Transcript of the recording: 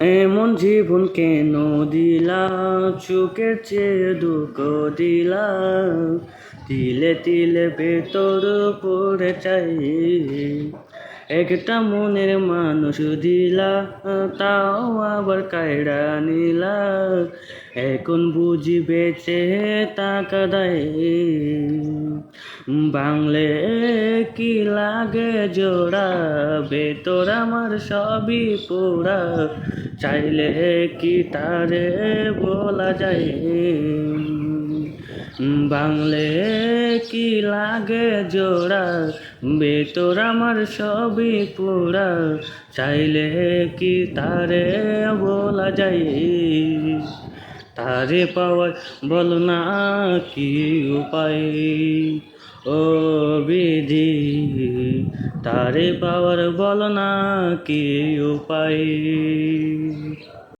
এমন জীবন কেন দিলা, চোখের চেয়ে দুঃখ দিলা, তিলে তিলে ভেতর পড়ে চাই। একটা মনের মানুষ দিলা, তাও আবার কায়রা নিলা, এখন বুঝি বেঁচে টাকা দেয়। বাংলে কি লাগে জোড়া, ভেতর আমার সবই পোড়া, চাইলে কি তারে বলা যায়। বাংলে কি লাগে জোড়া, ভেতর আমার সবই পোড়া, চাইলে কি তারে বলা যায়। তারে পাওয়ার বল না কি উপায়, ও বিধি তারে পাওয়ার বল না কি উপায়।